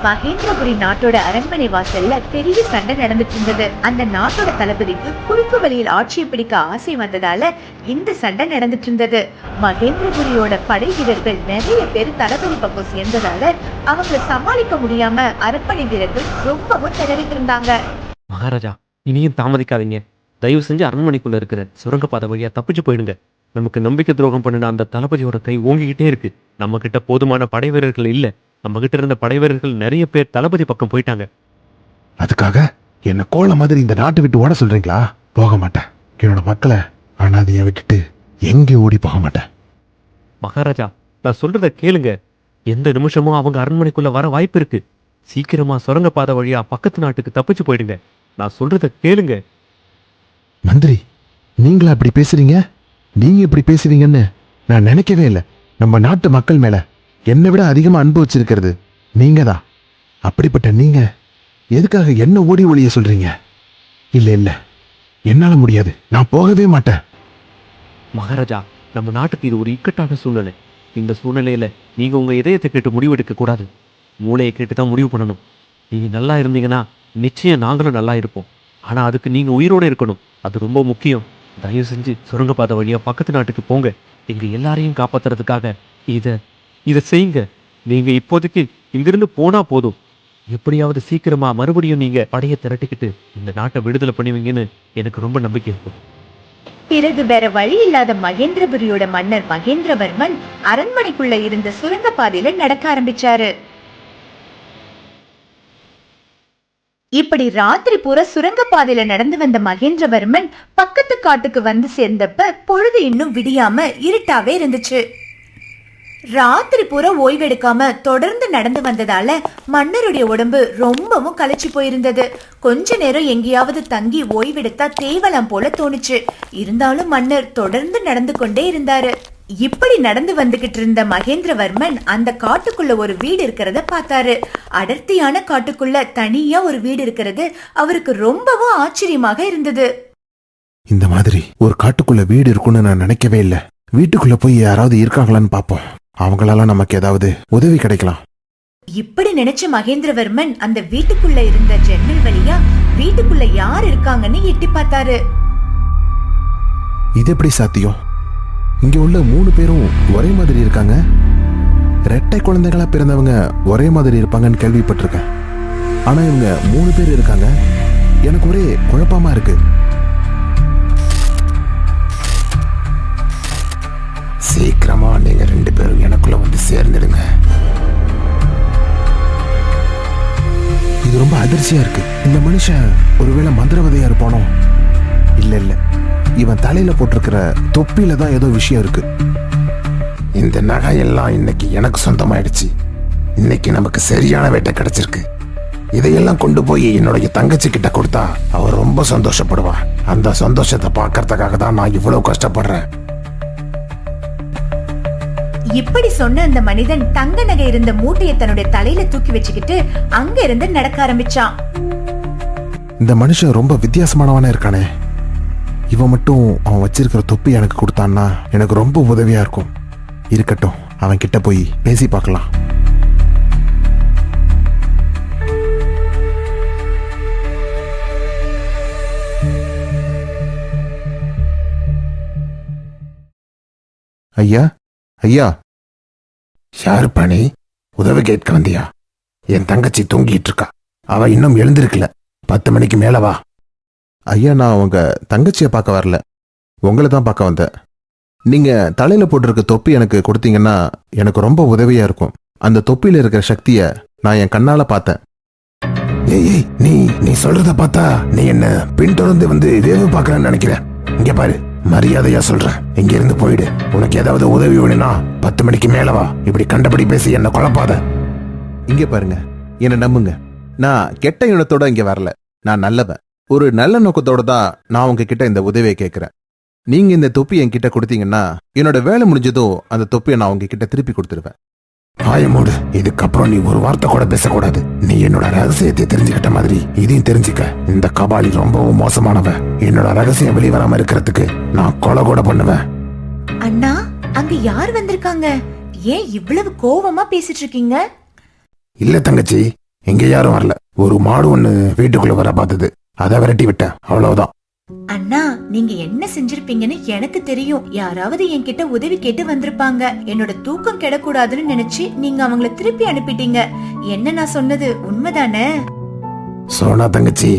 மகேந்திரபுரி நாட்டோட அரண்மனை வாசல்ல பெரிய சண்டை நடந்துட்டு இருந்தது. அந்த நாட்டோட தளபதிக்கு குறுக்கு வழியில் ஆட்சியை பிடிக்க ஆசை வந்ததால இந்த சண்டை நடந்துட்டு இருந்தது. மகேந்திரபுரியோட படை வீரர்கள் நிறைய பேர் தளபதி பக்கம் சேர்ந்ததால அவங்களை சமாளிக்க முடியாம அரண்மனை வீரர்கள் ரொம்பவும் திணறிட்டு இருந்தாங்க. மகாராஜா, இனியும் தாமதிக்காதீங்க. தயவு செஞ்சு அரண்மனைக்குள்ள இருக்கிற சுரங்கப்பாதை வழியா தப்பிச்சு போயிடுங்க. நமக்கு நம்பிக்கை துரோகம் பண்ணின அந்த தளபதியோட கை ஓங்கிக்கிட்டே இருக்கு. நம்ம கிட்ட போதுமான படை வீரர்கள் இல்ல. நம்ம கிட்ட இருந்த படை வீரர்கள் நிறைய பேர் தளபதி பக்கம் போயிட்டாங்க. அதுக்காக என்ன கோல மாதிரி இந்த நாட்டை விட்டு ஓட சொல்றீங்களா? போக மாட்டேன். என்னோட மக்களை அனாதைய விட்டுட்டு எங்கே ஓடி போக மாட்டேன். மகாராஜா, நான் சொல்றத கேளுங்க. எந்த நிமிஷமும் அவங்க அரண்மனைக்குள்ள வர வாய்ப்பு இருக்கு. சீக்கிரமா சுரங்கப்பாதை வழியா பக்கத்து நாட்டுக்கு தப்பிச்சு போயிடுங்க. நான் சொல்றத கேளுங்க. மந்திரி, நீங்களா அப்படி பேசுறீங்க? நீங்க இப்படி பேசுவீங்கன்னு நான் நினைக்கவே இல்லை. நம்ம நாட்டு மக்கள் மேல என்னை விட அதிகமா அன்பு வச்சிருக்கிறது நீங்க தான். அப்படிப்பட்ட நீங்க எதுக்காக என்ன ஓடி ஒளிய சொல்றீங்க? இல்ல இல்ல, என்னால முடியாது. நான் போகவே மாட்டேன். மகாராஜா, நம்ம நாட்டுக்கு இது ஒரு இக்கட்டான சூழ்நிலை. இந்த சூழ்நிலையில நீங்க உங்க இதயத்தை கேட்டு முடிவெடுக்க கூடாது. மூளையை கேட்டு தான் முடிவு பண்ணணும். நீங்க நல்லா இருந்தீங்கன்னா நிச்சயம் நாங்களும் நல்லா இருப்போம். ஆனா அதுக்கு நீங்க உயிரோட இருக்கணும். அது ரொம்ப முக்கியம். தயவு செஞ்சு சுரங்கப்பாதை வழியா பக்கத்து நாட்டுக்கு போங்க. எங்க எல்லாரையும் காப்பாத்துறதுக்காக இதை செய்யுங்க. நீங்க இப்போதைக்கு இங்கிருந்து போனா போதும். எப்படியாவது சீக்கிரமா மறுபடியும் நீங்க படையை திரட்டிக்கிட்டு இந்த நாட்டை விடுதலை பண்ணுவீங்கன்னு எனக்கு ரொம்ப நம்பிக்கை இருக்கும். பிறகு வேற வழி இல்லாத மகேந்திரபுரியோட மன்னர் மகேந்திரவர்மன் அரண்மனைக்குள்ள இருந்த சுரங்க பாதையில நடக்க ஆரம்பிச்சாரு. இப்படி ராத்திரி பூரா சுரங்க பாதையில நடந்து வந்த மகேந்திரவர்மன் பக்கத்து காட்டுக்கு வந்து சேர்ந்தப்ப பொழுது இன்னும் விடியாம இருட்டாவே இருந்துச்சு. ராத்திரி பூரா ஓய்வெடுக்காம தொடர்ந்து நடந்து வந்ததால மன்னருடைய உடம்பு ரொம்பவும் களைச்சு போயிருந்தது. கொஞ்ச நேரம் எங்கேயாவது தங்கி ஓய்வெடுத்தா தேவலாம் போல தோணுச்சு. இருந்தாலும் மன்னர் தொடர்ந்து நடந்து கொண்டே இருந்தாரு. இப்படி நடந்து வந்துகிட்டு இருந்த மகேந்திரவர்மன் அந்த காட்டுக்குள்ள ஒரு வீடு இருக்கிறத பார்த்தாரு. அடர்த்தியான காட்டுக்குள்ள தனியா ஒரு வீடு இருக்கிறது அவருக்கு ரொம்பவும் ஆச்சரியமாக இருந்தது. இந்த மாதிரி ஒரு காட்டுக்குள்ள வீடு இருக்குன்னு நான் நினைக்கவே இல்லை. வீட்டுக்குள்ள போய் யாராவது இருக்காங்களான்னு பாப்போம். அவங்களால நமக்கு ஏதாவது உதவி கிடைக்கலாம். இப்படி நினைச்ச மகேந்திரவர்மன் அந்த வீட்டுக்குள்ள இருந்த ஜன்னல் வழியா வீட்டுக்குள்ள யார் இருக்காங்கன்னு எட்டி பார்த்தாரு. இது எப்படி சாத்தியம்? இங்க உள்ள 3 பேரும் ஒரே மாதிரி இருக்காங்க. ரெட்டை குழந்தைகளா பிறந்தவங்க ஒரே மாதிரி இருப்பாங்கன்னு கேள்விப்பட்டிருக்கேன். ஆனா இவங்க 3 பேர் இருக்காங்க. எனக்கு ஒரே குழப்பமா இருக்கு. சீக்கிரமா நீங்க 2 பேரும் எனக்குள்ள வந்து சேர்ந்துடுங்க. இது ரொம்ப அதிர்ச்சியா இருக்கு. இந்த மனுஷன் ஒருவேளை மந்திரவாதியா இருப்பானோ? இல்ல இல்ல, இவன் தலையில போட்டிருக்கிற தொப்பியில தான் ஏதோ விஷயம் இருக்கு. இந்த நகையெல்லாம் இன்னைக்கு எனக்கு சொந்தமாயிடுச்சு. இன்னைக்கு நமக்கு சரியான வேட்டை கிடைச்சிருக்கு. இதையெல்லாம் கொண்டு போய் என்னுடைய தங்கச்சி கிட்ட கொடுத்தா அவ ரொம்ப சந்தோஷப்படுவா. அந்த சந்தோஷத்தை பார்க்கறதுக்காக தான் நான் இவ்வளவு கஷ்டப்படுறேன். இப்படி சொன்ன அந்த மனிதன் தங்க நகை இருந்த மூட்டையை தன்னுடைய தலையில தூக்கி வச்சுக்கிட்டு அங்க இருந்து நடக்க ஆரம்பிச்சான். இந்த மனுஷன் ரொம்ப வித்தியாசமானவனா இருக்கானே. இவன் மட்டும் அவன் வச்சிருக்கிற தொப்பி எனக்கு கொடுத்தான்னா எனக்கு ரொம்ப உதவியா இருக்கும். இருக்கட்டும், அவன் கிட்ட போய் பேசி பார்க்கலாம். ஐயா, ஐயா. யாரு பணி? உதவி கேட்க வந்தியா? என் தங்கச்சி தூங்கிட்டு இருக்கா. அவ இன்னும் எழுந்திருக்கல. 10 மணிக்கு மேல வா. ஐயா, நான் உங்க தங்கச்சியை பார்க்க வரல, உங்களை தான் பார்க்க வந்தேன். நீங்க தலையில போட்டிருக்க தொப்பி எனக்கு கொடுத்தீங்கன்னா எனக்கு ரொம்ப உதவியா இருக்கும். அந்த தொப்பியில இருக்கிற சக்திய நான் என் கண்ணால பார்த்தேன். ஏய், நீ சொல்றத பார்த்தா நீ என்ன பின்தொடர்ந்து வந்து வேவு பார்க்கறன்னு நினைக்கிறேன். இங்க பாரு, மரியாதையா சொல்றேன், இங்க இருந்து போயிடு. உனக்கு ஏதாவது உதவி வேணும்னா 10 மணிக்கு மேல வா. இப்படி கண்டபடி பேசி என்ன குழப்பாத. இங்க பாருங்க, என்ன நம்புங்க. நான் கெட்ட எண்ணத்தோட இங்க வரல. நான் நல்லவன். ஒரு நல்ல நோக்கத்தோட தான் நான் உங்ககிட்ட இந்த உதவியை கேட்கிறேன். நீங்க இந்த தொப்பி என்கிட்ட கொடுத்தீங்கன்னா என்னோட வேலை முடிஞ்சதும் அந்த தொப்பியை நான் உங்ககிட்ட திருப்பி கொடுத்துருவேன். ஆயமோடு, இதுக்கப்புறம் நீ ஒரு வார்த்தை கூட பேசக்கூடாது. நீ என்னோட ரகசியத்தை தெரிஞ்சுக்கிட்ட மாதிரி இதையும் தெரிஞ்சுக்க. இந்த கபாலி ரொம்பவும் மோசமானவன். என்னோட ரகசியம் வெளிவராம இருக்கிறதுக்கு நான் கொலை கூட பண்ணுவேன். அண்ணா, அங்க யார் வந்திருக்காங்க? ஏன் இவ்வளவு கோவமா பேசிட்டு இருக்கீங்க? இல்ல தங்கச்சி, இங்க யாரும் வரல. ஒரு மாடு ஒண்ணு வீட்டுக்குள்ள வர பார்த்தது, அதை விரட்டி விட்டேன், அவ்வளவுதான். அண்ணா, நீங்க என்ன செஞ்சிருப்பீங்கன்னு எனக்கு தெரியும். யாராவது என்கிட்ட உதவி கேட்டு வந்திருப்பாங்க. என்னோட தூக்கம் கெடக்கூடாதுன்னு நினைச்சு நீங்க அவங்கள திருப்பி அனுப்பிட்டீங்க. என்ன நான் சொன்னது உண்மைதானே? சோனா தங்கச்சி,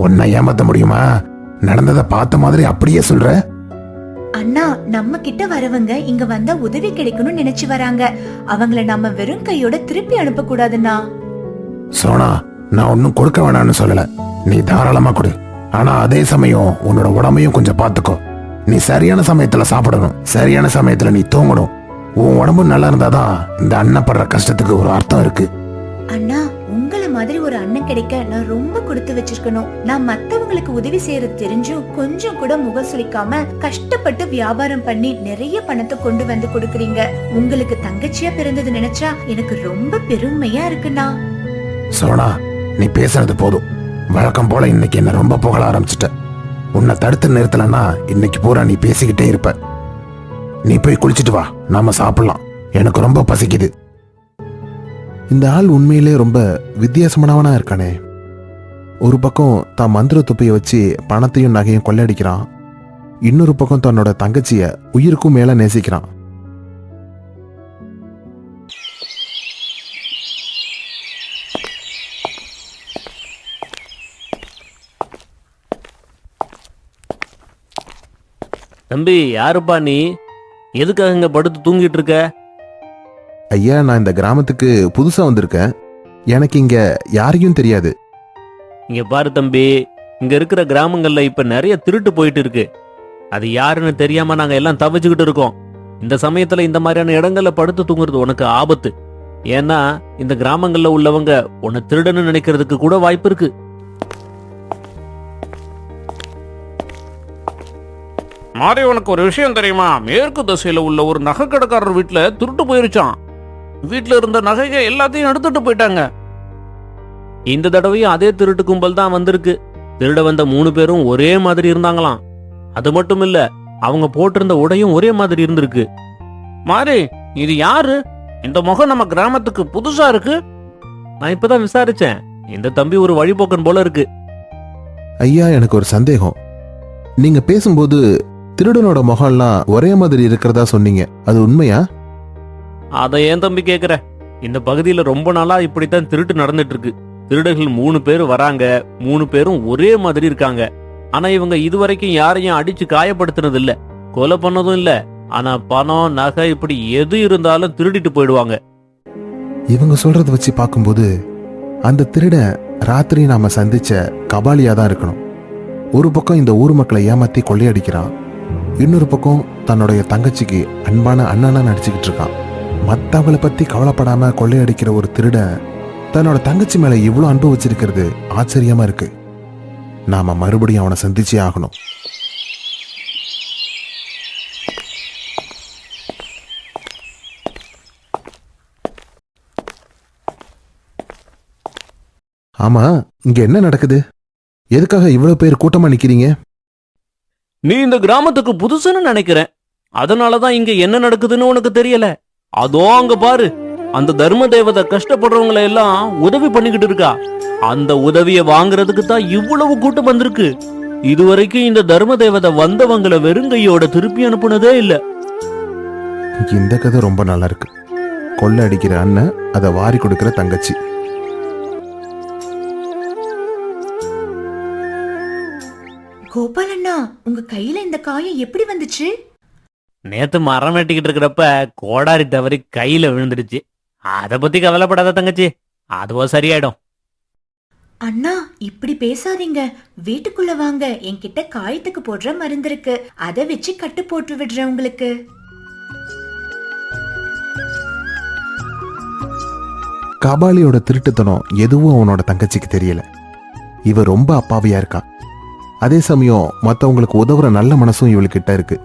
உன்னை ஏமாத்த முடியுமா? நடந்ததை பார்த்த மாதிரி அப்படியே சொல்ற? அண்ணா, நம்ம கிட்ட வரவங்க இங்க வந்தா உதவி கிடைக்கணும்னு நினைச்சு வராங்க. அவங்கள நம்ம வெறும் கையோட திருப்பி அனுப்ப கூடாதுண்ணா. சோனா, நான் ஒன்னும் கொடுக்க வேணாம்னு சொல்லல, நீ தாராளமா கொடு. ஆனா அதே சமயம் உன்னோட உடம்பையும் கொஞ்சம் பாத்துக்கோ. நீ சரியான சமயத்துல சாப்பிடணும், சரியான சமயத்துல நீ தூங்கணும். உன் உடம்பு நல்லா இருந்தாதான் இந்த அண்ணன் படுற கஷ்டத்துக்கு ஒரு அர்த்தம் இருக்கு. அண்ணா, உங்களை மாதிரி ஒரு அண்ணன் கிடைக்க நான் ரொம்ப கொடுத்து வச்சிருக்கணும். நான் மத்தவங்களுக்கு உதவி செய்யறது தெரிஞ்சும் கொஞ்சம் கூட முகம் சுளிக்காம கஷ்டப்பட்டு வியாபாரம் பண்ணி நிறைய பணத்தை கொண்டு வந்து கொடுக்கறீங்க. உங்களுக்கு தங்கச்சியா பிறந்தது நினைச்சா எனக்கு ரொம்ப பெருமையா இருக்குண்ணா. சோனா, நீ பேசுறது போதும். வழக்கம் போல இன்னைக்கு என்ன ரொம்ப புகழ ஆரம்பிச்சிட்ட. உன்னை தடுத்து நிறுத்தலன்னா இன்னைக்கு பூரா நீ பேசிக்கிட்டே இருப்ப. நீ போய் குளிச்சிட்டு வா, நாம சாப்பிடலாம். எனக்கு ரொம்ப பசிக்குது. இந்த ஆள் உண்மையிலே ரொம்ப வித்தியாசமானவனா இருக்கானே. ஒரு பக்கம் தான் மந்திர துப்பைய வச்சு பணத்தையும் நகையும் கொள்ளையடிக்கிறான், இன்னொரு பக்கம் தன்னோட தங்கச்சிய உயிருக்கும் மேல நேசிக்கிறான். தம்பி, யாருப்பா நீ? எதுக்காக இங்க படுத்து தூங்கிட்டு இருக்க? ஐயா, நான் இந்த கிராமத்துக்கு புதுசா வந்திருக்கேன். எனக்கு இங்க யாரையும் தெரியாது. இங்க பாரு தம்பி, இங்க இருக்கிற கிராமங்கள்ல இப்ப நிறைய திருட்டு போயிட்டு இருக்கு. அது யாருன்னு தெரியாம நாங்க எல்லாம் தவிச்சுக்கிட்டு இருக்கோம். இந்த சமயத்துல இந்த மாதிரியான இடங்கள்ல படுத்து தூங்குறது உனக்கு ஆபத்து. ஏன்னா இந்த கிராமங்கள்ல உள்ளவங்க உன்னை திருடன்னு நினைக்கிறதுக்கு கூட வாய்ப்பு இருக்கு. மாறி, உனக்கு ஒரு விஷயம் தெரியுமா? மேற்கு திசையில உள்ள ஒரு நகை கடைக்காரர் வீட்டுல திருட்டு போயிருச்சான். வீட்டுல இருந்த நகைக எல்லாத்தையும் எடுத்துட்டு போயிட்டாங்க. இந்த தடவையும் அதே திருட்டு கும்பல் தான் வந்திருக்கு. திருட வந்த 3 பேரும் ஒரே மாதிரி இருந்தாங்களாம். அது மட்டும் இல்ல, அவங்க போட்டிருந்த உடையும் ஒரே மாதிரி இருந்திருக்கு. மாறி, இது யாரு? இந்த முகம் நம்ம கிராமத்துக்கு புதுசா இருக்கு. நான் இப்பதான் விசாரிச்சேன். இந்த தம்பி ஒரு வழிபோக்கன் போல இருக்கு. ஐயா, எனக்கு ஒரு சந்தேகம். நீங்க பேசும்போது திருடனோட முகம்லாம் ஒரே மாதிரி இருக்கிறதா சொன்னீங்க, அது உண்மையா? அதை ஏன் தம்பி கேக்குற? இந்த பகுதியில ரொம்ப நாளா இப்படித்தான் திருட்டு நடந்துட்டு இருக்கு. திருடர்கள் 3 பேர் வராங்க, 3 பேரும் ஒரே மாதிரி இருக்காங்க. ஆனா இவங்க இதுவரைக்கும் யாரையும் அடிச்சு காயப்படுத்தினது இல்ல, கொலை பண்ணதும் இல்ல. ஆனா பணம், நகை இப்படி எது இருந்தாலும் திருடிட்டு போயிடுவாங்க. இவங்க சொல்றத வச்சு பார்க்கும்போது அந்த திருடன் ராத்திரி நாம சந்திச்ச கபாலியா தான் இருக்கணும். ஒரு பக்கம் இந்த ஊர் மக்களை ஏமாத்தி கொள்ளையடிக்கிறான், இன்னொரு பக்கம் தன்னுடைய தங்கச்சிக்கு அன்பான அண்ணனா நடிச்சுக்கிட்டு இருக்கான். மத்தவங்களை பத்தி கவலைப்படாம கொள்ளையடிக்கிற ஒரு திருடன் தன்னோட தங்கச்சி மேல இவ்வளவு அன்பு வச்சிருக்கிறது ஆச்சரியமா இருக்கு. நாம மறுபடியும் அவனை சந்திச்சே ஆகணும். ஆமா, இங்க என்ன நடக்குது? எதுக்காக இவ்வளவு பேர் கூட்டமா நிக்கிறீங்க? நீ இந்த கிராமத்துக்கு புதுசுன்னு நினைக்கிறேன். அதனாலதான் இங்க என்ன நடக்குதுன்னு உனக்கு தெரியல. அதோ அங்க பாரு, அந்த தர்ம தேவதை கஷ்டப்படுறவங்களை எல்லாம் உதவி பண்ணிக்கிட்டு இருக்கா. அந்த உதவியை வாங்குறதுக்கு தான் இவ்வளவு கூட்டம் வந்திருக்கு. இதுவரைக்கும் இந்த தர்ம தேவதை வந்தவங்களை வெறுங்கையோட திருப்பி அனுப்புனதே இல்ல. இந்த கதை ரொம்ப நல்லா இருக்கு. கொள்ளை அடிக்கிற அண்ணன், அதை வாரி கொடுக்கிற தங்கச்சி. கோபால் அண்ணா, உங்க கையில இந்த காயம் எப்படி வந்துச்சு? நேத்து மரம் வெட்டிக்கிட்டு இருக்கிறப்ப கோடாரி தவறி கையில விழுந்துடுச்சு. அத பத்தி கவலைப்படாத தங்கச்சி, அதுவோ சரியாயிடும். அண்ணா, இப்படி பேசாதீங்க. வீட்டுக்குள்ள வாங்க, என்கிட்ட காயத்துக்கு போடுற மருந்து இருக்கு. அதை வச்சு கட்டு போட்டு விடுறேன் உங்களுக்கு. கபாலியோட திருட்டுத்தனம் எதுவும் அவனோட தங்கச்சிக்கு தெரியல. இவ ரொம்ப அப்பாவியா இருக்கா. அதே சமயம் மத்தவங்களுக்கு உதவுற நல்ல மனசும் இவளுக்கிட்ட இருக்கு.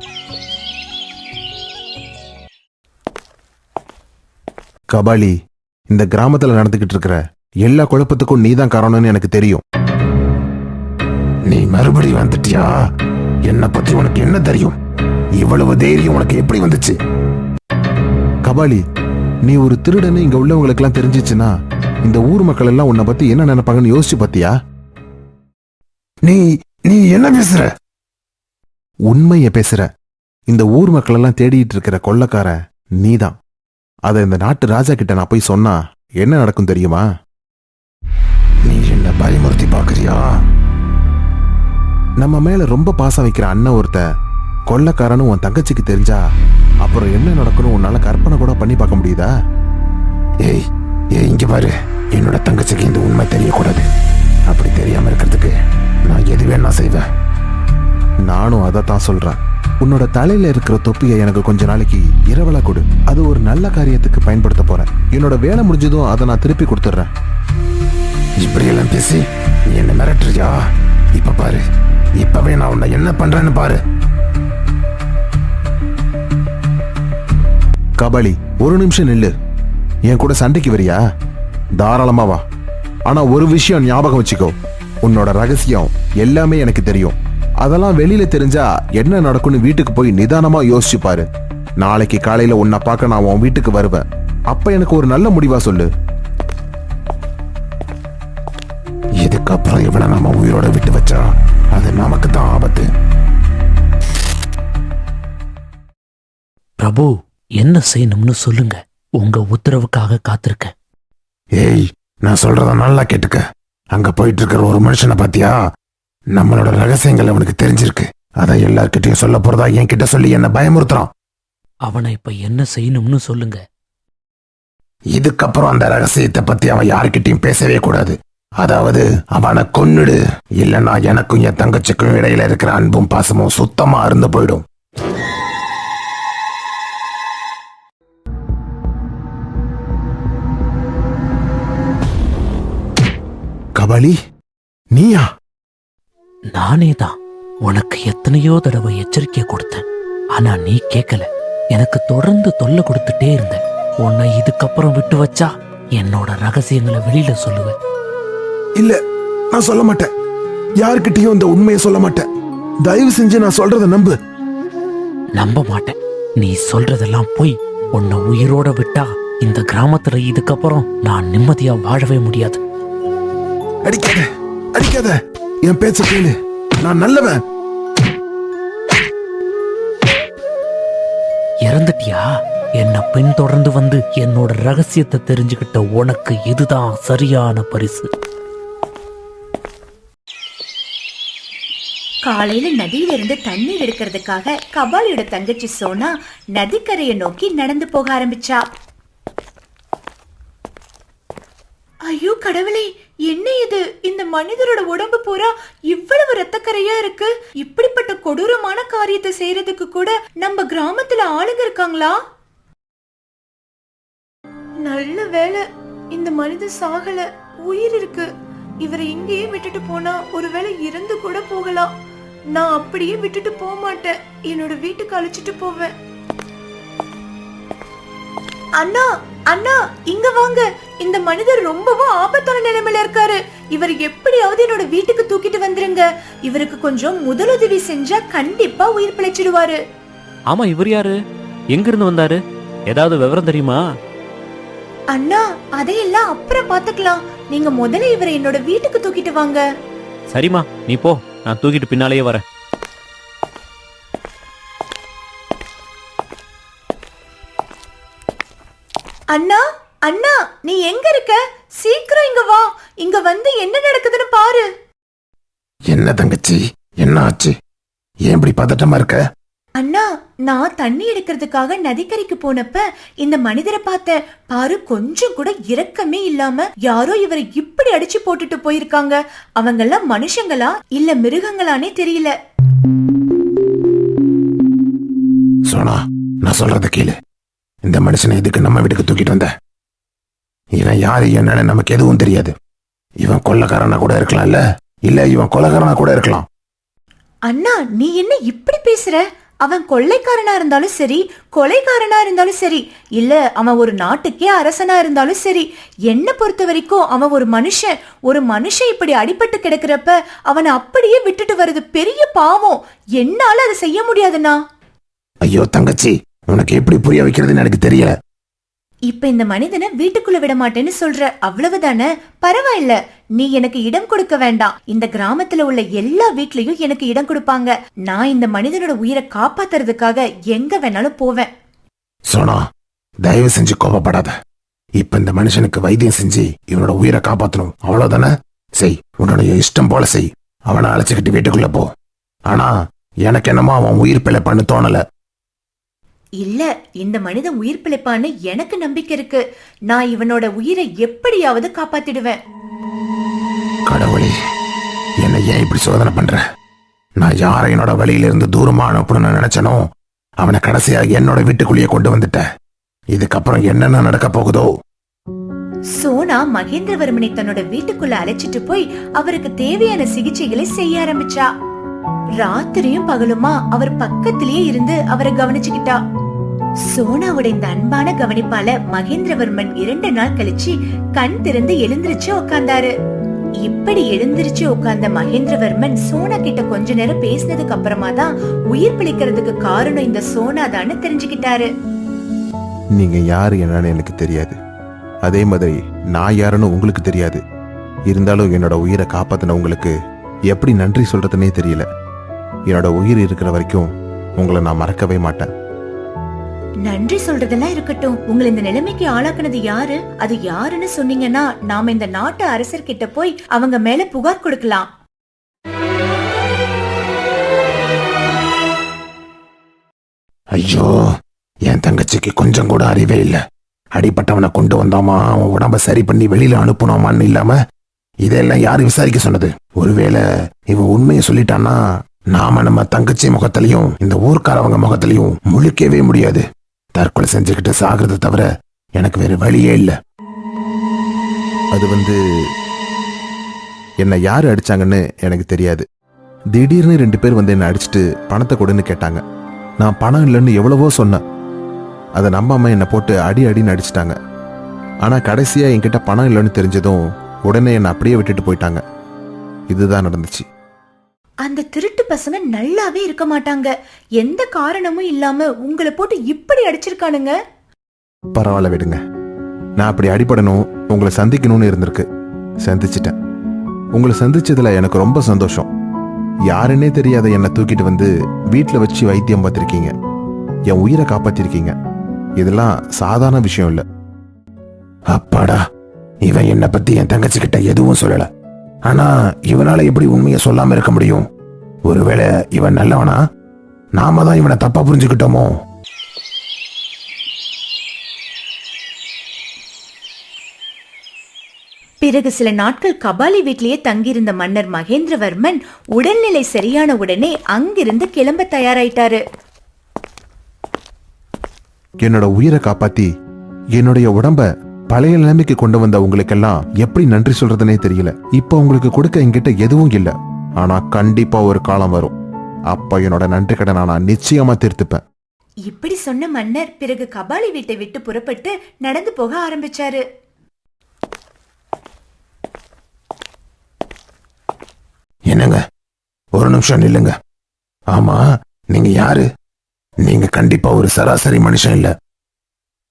கபாலி, இந்த கிராமத்துல நடந்துகிட்டு இருக்கிற எல்லா குழப்பத்துக்கும் நீதான் காரணம்னு எனக்கு தெரியும். நீ மறுபடியும் வந்துட்டியா? என்ன பத்தி உனக்கு என்ன தெரியும்? இவ்வளவு தைரியம் உனக்கு எப்படி வந்துச்சு? கபாலி, நீ ஒரு திருடன்னு இங்க உள்ளவங்களுக்கு எல்லாம் தெரிஞ்சிச்சுன்னா இந்த ஊர் மக்கள் எல்லாம் உன்னை பத்தி என்ன நினைப்பாங்கன்னு யோசிச்சு பாத்தியா? நீ நீ என்ன பேசுற? உண்மைய பேசுற. இந்த ஊர் மக்கள் எல்லாம் தேடிட்டு இருக்கிற கொள்ளக்கார நீதான். அத இந்த நாட்டு ராஜா கிட்ட நான் போய் சொன்னா என்ன நடக்கும் தெரியுமா? நீ என்ன பயமுறுத்தி பாக்குறியா? நம்ம மேல ரொம்ப பாசம் வைக்கிற அண்ணன் ஒருத்த கொள்ளக்காரன்னு உன் தங்கச்சிக்கு தெரிஞ்சா அப்புறம் என்ன நடக்கணும் உன்னால கற்பனை கூட பண்ணி பார்க்க முடியுதா? ஏய் ஏய், இங்க பாரு, என்னோட தங்கச்சிக்கு இந்த உண்மை தெரியக்கூடாது. அப்படி தெரியாம இருக்கிறதுக்கு நான் எது வேணா செய்வேன். நானும் அதைத்தான் சொல்றேன். உன்னோட தலையில இருக்கிற தொப்பியை எனக்கு கொஞ்ச நாளைக்கு இரவலா கொடு. அது ஒரு நல்ல காரியத்துக்கு பயன்படுத்த போறேன். என்னோட வேலை முடிஞ்சதும் அதை நான் திருப்பி கொடுத்துட்றேன். இப்படி எல்லாம் பேசி நீ என்ன மிரட்டுறியா? இப்ப பாரு, இப்பவே நான் உன்னை என்ன பண்றேன்னு பாரு. கபாலி, ஒரு நிமிஷம் நில்லு. என் கூட சண்டைக்கு வரியா? தாராளமா வா. ஆனா ஒரு விஷயம் ஞாபகம் வச்சுக்கோ, உன்னோட ரகசியம் எல்லாமே எனக்கு தெரியும். அதெல்லாம் வெளியில தெரிஞ்சா என்ன நடக்கும்னு வீட்டுக்கு போய் நிதானமா யோசிச்சு பாரு. நாளைக்கு காலையில உன்னை பார்க்க நான் உன் வீட்டுக்கு வருவேன். அப்ப எனக்கு ஒரு நல்ல முடிவா சொல்லு. இதுக்கப்புறம் இவளை நாம உயிரோட விட்டு வச்சா அது நமக்கு தான் ஆபத்து. பிரபு, என்ன செய்யணும்னு சொல்லுங்க. உங்க உத்தரவுக்காக காத்திருக்கேன். ஏய், நான் சொல்றத நல்லா கேட்டுக்க. அங்க போயிட்டு இருக்கிற ஒரு மனுஷனை பாத்தியா? நம்மளோட ரகசியங்கள் அவனுக்கு தெரிஞ்சிருக்கு. அதை எல்லார்கிட்டையும் சொல்ல போறதா என்கிட்ட சொல்லி என்ன பயமுறுத்துறான். அவனை இப்ப என்ன செய்யணும்னு சொல்லுங்க. இதுக்கப்புறம் அந்த ரகசியத்தை பத்தி அவன் யாருக்கிட்டையும் பேசவே கூடாது. அதாவது அவனை கொன்னுடு, இல்லைன்னா எனக்கும் என் தங்கச்சிக்கும் இடையில இருக்கிற அன்பும் பாசமும் சுத்தமா அருந்து போயிடும். கபாலி, நீயா? நானே தான் உனக்கு எத்தனையோ தடவை எச்சரிக்கை கொடுத்தேன். ஆனா நீ கேட்கல. எனக்கு தொடர்ந்து தொல்லை கொடுத்துட்டே இருந்த. உன்னை இதுக்கப்புறம் விட்டு வச்சா என்னோட ரகசியங்களை வெளியில சொல்லுவேன். இல்ல, நான் சொல்ல மாட்டேன். யாருக்கிட்டையும் இந்த உண்மையை சொல்ல மாட்டேன். தயவு செஞ்சு நான் சொல்றத நம்பு. நம்ப மாட்டேன். நீ சொல்றதெல்லாம் போய். உன்னை உயிரோட விட்டா இந்த கிராமத்துல இதுக்கப்புறம் நான் நிம்மதியா வாழவே முடியாது. அடிக்காத, அடிக்காத. என் பேச்ச கேளு. நான் நல்லவன். இறந்துட்டியா? என்ன பின்தொடர்ந்து வந்து என்னோட ரகசியத்தை தெரிஞ்சுக்கிட்ட உனக்கு இதுதான் சரியான பரிசு. காலையில நதியில இருந்து தண்ணீர் எடுக்கிறதுக்காக கபாலியோட தங்கச்சி சோனா நதிக்கரையை நோக்கி நடந்து போக ஆரம்பிச்சா. ஐயோ கடவுளே, என்ன இது? இந்த மனிதரோட உடம்பு பூரா இவ்வளவு ரத்தக்கரையா இருக்கு. இப்படிப்பட்ட கொடூரமான காரியத்தை செய்யறதுக்கு கூட நம்ம கிராமத்துல ஆளுங்க இருக்காங்களா? நல்ல வேளை இந்த மனிதன் சாகல, உயிர் இருக்கு. இவரை இங்கேயே விட்டுட்டு போனா ஒருவேளை இறந்து கூட போகலாம். நான் அப்படியே விட்டுட்டு போக மாட்டேன். என்னோட வீட்டுக்கு அழைச்சிட்டு போவேன். அண்ணா, அண்ணா, இங்க வாங்க. இந்த மனிதர் ரொம்பவும் ஆபத்தான நிலைமையில இருக்காரு. இவர் எப்படியாவது என்னோட வீட்டுக்கு தூக்கிட்டு வந்துருங்க. இவருக்கு கொஞ்சம் முதலுதவி செஞ்சா கண்டிப்பா உயிர் பிழைச்சிடுவாரு. ஆமா, இவர் யாரு? எங்க இருந்து வந்தாரு? ஏதாவது விவரம் தெரியுமா? அண்ணா, அதையெல்லாம் அப்புறம் பாத்துக்கலாம். நீங்க முதல்ல இவரை என்னோட வீட்டுக்கு தூக்கிட்டு வாங்க. சரிம்மா, நீ போ. நான் தூக்கிட்டு பின்னாலேயே வரேன். அண்ணா, அண்ணா, நீ எங்க இருக்க? சீக்கிரம் இங்க வா. இங்க வந்து என்ன நடக்குதுன்னு பாரு. என்ன தங்கச்சி, என்ன ஆச்சு? ஏன் இப்படி பதட்டமா இருக்க? அண்ணா, நான் தண்ணி எடுக்கிறதுக்காக நதிக்கரைக்கு போனப்ப இந்த மனிதரை பார்த்தேன். பாரு, கொஞ்சம் கூட இரக்கமே இல்லாம யாரோ இவரை இப்படி அடிச்சு போட்டுட்டு போயிருக்காங்க. அவங்க எல்லாம் மனுஷங்களா இல்ல மிருகங்களானே தெரியல. சோனா, நான் சொல்றத கேளு. இந்த மனுஷனை இதுக்கு நம்ம வீட்டுக்கு தூக்கிட்டு வந்த. இவன் யாரு என்னன்னு நமக்கு எதுவும் தெரியாது. இவன் கொள்ளக்காரனா கூட இருக்கலாம்ல, இல்ல இவன் கொலைகாரனா கூட இருக்கலாம். அண்ணா, நீ என்ன இப்படி பேசுற? அவன் கொள்ளைக்காரனா இருந்தாலும் சரி, கொலைகாரனா இருந்தாலும் சரி, இல்ல அவன் ஒரு நாட்டுக்கே அரசனா இருந்தாலும் சரி, என்ன பொறுத்த வரைக்கும் அவன் ஒரு மனுஷன். ஒரு மனுஷன் இப்படி அடிபட்டு கிடக்கிறப்ப அவனை அப்படியே விட்டுட்டு வர்றது பெரிய பாவம். என்னால அதை செய்ய முடியாதுண்ணா. ஐயோ தங்கச்சி, உனக்கு எப்படி புரிய வைக்கிறதுன்னு எனக்கு தெரியல. இப்ப இந்த மனிதனை வீட்டுக்குள்ள விட மாட்டேன்னு சொல்ற, அவ்வளவுதானே? பரவாயில்ல, நீ எனக்கு இடம் கொடுக்க வேண்டாம். இந்த கிராமத்துல உள்ள எல்லா வீட்லயும் எனக்கு இடம் கொடுப்பாங்க. நான் இந்த மனிதனோட உயிரை காப்பாத்துறதுக்காக எங்க வேணாலும் போவேன். சோனா, தயவு செஞ்சு கோபப்படாத. இப்ப இந்த மனுஷனுக்கு வைத்தியம் செஞ்சு இவனோட உயிரை காப்பாத்தணும், அவ்வளவுதானே? செய், உன்னுடைய இஷ்டம் போல செய். அவனை அழைச்சுக்கிட்டு வீட்டுக்குள்ள போ. ஆனா எனக்கு என்னமோ அவன் உயிர் பிழைப்பான்னு தோணல. இல்ல, இந்த மனிதன் உயிர் பிழைப்பான்னு எனக்கு நம்பிக்கை இருக்கு. நான் இவனோட உயிரை எப்படியாவது காப்பாத்திடுவேன். கடவுளே, என்னை ஏன் இப்படி சோதனை பண்ற? நான் யாரை என்னோட வழியில இருந்து தூரமா அனுப்பணும்னு நினைச்சனோ அவனை கடைசியாக என்னோட வீட்டுக்குள்ளேயே கொண்டு வந்துட்டேன். இதுக்கப்புறம் என்னென்ன நடக்க போகுதோ? சோனா மகேந்திரவர்மனை தன்னோட வீட்டுக்குள்ள அழைச்சிட்டு போய் அவருக்கு தேவையான சிகிச்சைகளை செய்ய ஆரம்பிச்சா. ராத்திரியும் பகலுமா அவர் பக்கத்திலேயே இருந்து அவரை கவனிச்சுக்கிட்டா. சோனாவோட இந்த அன்பான கவனிப்பால மகேந்திரவர்மன் 2 நாள் கழிச்சு கண் திறந்து எழுந்திருச்சு உட்கார்ந்தாரு. இப்படி எழுந்திருச்சு உட்கார்ந்த மகேந்திரவர்மன் சோனா கிட்ட கொஞ்ச நேரம் பேசினதுக்கு அப்புறமா தான் உயிர் பிழைக்கிறதுக்கு காரணம் இந்த சோனா தான்னு தெரிஞ்சுக்கிட்டாரு. நீங்க யாரு என்னன்னு எனக்கு தெரியாது, அதே மாதிரி நான் யாருன்னு உங்களுக்கு தெரியாது. இருந்தாலும் என்னோட உயிரை காப்பாத்தின உங்களுக்கு எப்படி நன்றி சொல்றதுன்னே தெரியல. என்னோட உயிர் இருக்கிற வரைக்கும் உங்களை நான் மறக்கவே மாட்டேன். நன்றி சொல்றதெல்லாம் இருக்கட்டும், உங்களை இந்த நிலைமைக்கு ஆளாக்குனது யாரு? அது யாருன்னு சொன்னீங்கன்னா நாம இந்த நாட்டு அரசர்கிட்ட போய் அவங்க மேல புகார் கொடுக்கலாம். ஐயோ, என் தங்கச்சிக்கு கொஞ்சம் கூட அறிவே இல்ல. அடிப்பட்டவனை கொண்டு வந்தோமா, அவன் உடம்ப சரி பண்ணி வெளியில அனுப்பணுமான்னு இல்லாம இதெல்லாம் யாரு விசாரிக்க சொன்னது? ஒருவேளை இவன் உண்மையை சொல்லிட்டான்னா நாம நம்ம தங்கச்சி முகத்திலையும் இந்த ஊர்க்காரவங்க முகத்திலையும் முழிக்கவே முடியாது. தற்கொலை செஞ்சுக்கிட்டு சாகிறத தவிர எனக்கு வேற வழியே இல்ல. அது என்னை யாரு அடிச்சாங்கன்னு எனக்கு தெரியாது. திடீர்னு 2 பேர் வந்து என்ன அடிச்சுட்டு பணத்தை கொடுன்னு கேட்டாங்க. நான் பணம் இல்லைன்னு எவ்வளவோ சொன்னேன். அதை நம்பாம என்னை போட்டு அடி அடின்னு அடிச்சிட்டாங்க. ஆனா கடைசியா என்கிட்ட பணம் இல்லைன்னு தெரிஞ்சதும் உடனே என்னை அப்படியே விட்டுட்டு போயிட்டாங்க. இதுதான் நடந்துச்சு. அந்த திருட்டு பசங்க நல்லாவே இருக்க மாட்டாங்க. எந்த காரணமும் இல்லாம உங்களை போட்டு இப்படி அடிச்சிருக்கானுங்க. பரவாயில்ல, விடுங்க. நான் அப்படி அடிபடணும், உங்களை சந்திக்கணும்னு இருந்திருக்கு. சந்திச்சிட்டேன். உங்களை சந்திச்சதுல எனக்கு ரொம்ப சந்தோஷம். யாருன்னே தெரியாத என்னை தூக்கிட்டு வந்து வீட்டுல வச்சு வைத்தியம் பார்த்திருக்கீங்க. என் உயிரை காப்பாத்திருக்கீங்க. இதெல்லாம் சாதாரண விஷயம் இல்ல. அப்பாடா, இவன் என்னை பத்தி என் தங்கச்சி கிட்ட எதுவும் சொல்லல. ஆனா இவனால எப்படி உண்மையை சொல்லாம இருக்க முடியும்? ஒருவேளை இவன் நல்லவனா? நாம தான் இவனை தப்பா புரிஞ்சுக்கிட்டோமோ? பிறகு சில நாட்கள் கபாலி வீட்டிலேயே தங்கியிருந்த மன்னர் மகேந்திரவர்மன் உடல்நிலை சரியான உடனே அங்கிருந்து கிளம்ப தயாராயிட்டாரு. என்னோட உயிரை காப்பாத்தி என்னுடைய உடம்ப பழைய நிலைமைக்கு கொண்டு வந்த உங்களுக்கெல்லாம் எப்படி நன்றி சொல்றதுனே தெரியல. இப்ப உங்களுக்கு கொடுக்க என்கிட்ட எதுவும் இல்ல. ஆனா கண்டிப்பா ஒரு காலம் வரும். அப்ப என்னோட நன்றி கடனை நான் நிச்சயமா தீர்த்துப்பேன். இப்படி சொன்ன மன்னர் பிறகு கபாலி வீட்டை விட்டு புறப்பட்டு நடந்து போக ஆரம்பிச்சாரு. என்னங்க, ஒரு நிமிஷம் நில்லுங்க. ஆமா, நீங்க யாரு? நீங்க கண்டிப்பா ஒரு சராசரி மனுஷன் இல்ல.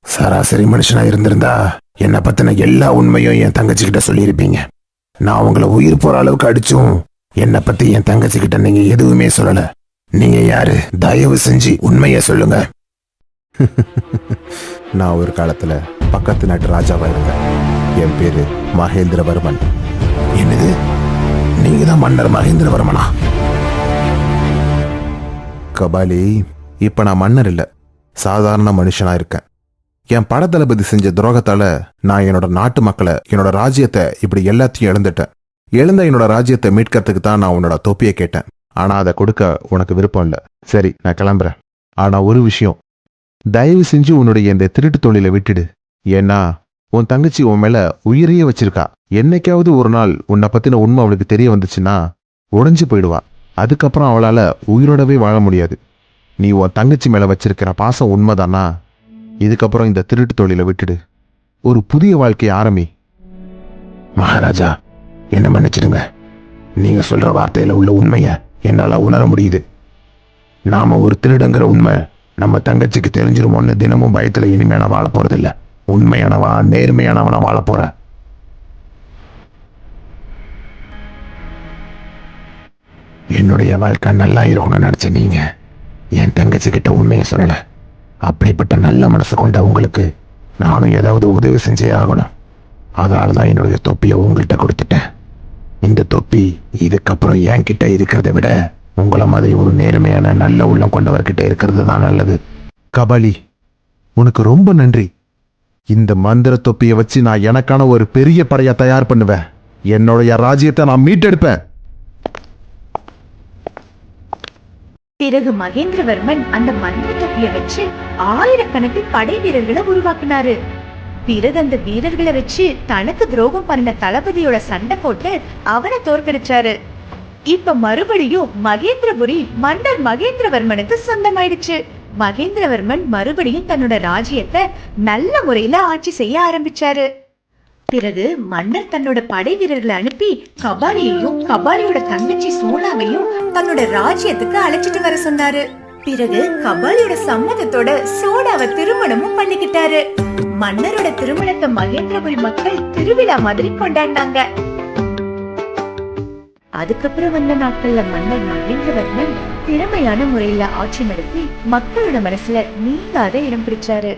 சராசரி மனுஷனா இருந்திருந்தா என்னை பத்தின எல்லா உண்மையும் என் தங்கச்சி கிட்ட சொல்லியிருப்பீங்க. நான் உங்களை உயிர் போற அளவுக்கு அடிச்சும் என்னை பத்தி என் தங்கச்சி கிட்ட நீங்க எதுவுமே சொல்லல. நீங்க யாரு? தயவு செஞ்சு உண்மைய சொல்லுங்க. நான் ஒரு காலத்துல பக்கத்து நாட்டு ராஜாவா இருந்தேன். என் பேரு மகேந்திரவர்மன். என்னது, நீங்க தான் மன்னர் மகேந்திரவர்மனா? கபாலி, இப்ப நான் மன்னர் இல்ல, சாதாரண மனுஷனா இருக்கேன். என் படத்தளபதி செஞ்ச துரோகத்தால நான் என்னோட நாட்டு மக்களை, என்னோட ராஜ்யத்தை, இப்படி எல்லாத்தையும் இழந்துட்டேன். இழந்த என்னோட ராஜ்யத்தை மீட்கிறதுக்கு தான் நான் உன்னோட தொப்பியை கேட்டேன். ஆனா அதை கொடுக்க உனக்கு விருப்பம் இல்ல. சரி, நான் கிளம்புறேன். ஆனா ஒரு விஷயம், தயவு செஞ்சு உன்னுடைய இந்த திருட்டு தொழிலை விட்டுடு. ஏன்னா உன் தங்கச்சி உன் மேல உயிரையே வச்சிருக்கா. என்னைக்காவது ஒரு நாள் உன்னை பத்தின உண்மை அவளுக்கு தெரிய வந்துச்சுன்னா உடைஞ்சு போயிடுவா. அதுக்கப்புறம் அவளால உயிரோடவே வாழ முடியாது. நீ உன் தங்கச்சி மேல வச்சிருக்கிற பாசம் உண்மைதானா? இதுக்கப்புறம் இந்த திருட்டு தொழிலை விட்டுடு, ஒரு புதிய வாழ்க்கையை ஆரம்பி. மகாராஜா, என்ன மன்னிச்சிடுங்க. நீங்க சொல்ற வார்த்தையில உள்ள உண்மைய என்னால உணர முடியுது. நாம ஒரு திருடங்கிற உண்மை நம்ம தங்கச்சிக்கு தெரிஞ்சிருமோன்னு தினமும் பயத்துல இனிமே நான் வாழ போறதில்ல. உண்மையானவா நேர்மையானவனா வாழ போற. என்னுடைய வாழ்க்கை நல்லா இருக்கணும்னு நினைச்ச நீங்க என் தங்கச்சி கிட்ட உண்மையை சொல்லல. அப்படிப்பட்ட நல்ல மனசு கொண்ட உங்களுக்கு நானும் ஏதாவது உதவி செஞ்சே ஆகணும். அதனாலதான் என்னுடைய தொப்பியை உங்கள்கிட்ட கொடுத்துட்டேன். இந்த தொப்பி இதுக்கப்புறம் என்கிட்ட இருக்கிறத விட உங்களை மாதிரி ஒரு நேர்மையான நல்ல உள்ளம் கொண்டவர்கிட்ட இருக்கிறது தான் நல்லது. கபாலி, உனக்கு ரொம்ப நன்றி. இந்த மந்திர தொப்பியை வச்சு நான் எனக்கான ஒரு பெரிய படையை தயார் பண்ணுவேன். என்னுடைய ராஜ்யத்தை நான் மீட்டெடுப்பேன். பிறகு மகேந்திரவர்மன் அந்த மந்திர தொப்பியை வச்சு ஆயிரக்கணக்கில் படை வீரர்களை உருவாக்குனாரு. பிறகு அந்த வீரர்களை வச்சு தனக்கு துரோகம் பண்ண தளபதியோட சண்டை போட்டு அவனை தோற்கடிச்சாரு. இப்ப மறுபடியும் மகேந்திரபுரி மன்னர் மகேந்திரவர்மனுக்கு சொந்தமாயிடுச்சு. மகேந்திரவர்மன் மறுபடியும் தன்னோட ராஜ்யத்தை நல்ல முறையில ஆட்சி செய்ய ஆரம்பிச்சாரு. பிறகு மன்னர் தன்னோட படை வீரர்களை அனுப்பி கபாலியையும் கபாலியோட தங்கச்சி சோனாவையும் தன்னோட ராஜ்யத்துக்கு அழைச்சிட்டு வர சொன்னாரு. பிறகு கபாலியோட சம்மதத்தோட சோனாவை திருமணமும் பண்ணிக்கிட்டாரு. மன்னரோட திருமணத்தை மகேந்திரபுரி மக்கள் திருவிழா மாதிரி கொண்டாடினாங்க. அதுக்கப்புறம் வந்த நாட்கள்ல மன்னர் மகேந்திரவர்மன் திறமையான முறையில ஆட்சி நடத்தி மக்களோட மனசுல நீங்காத இடம் பிடிச்சாரு.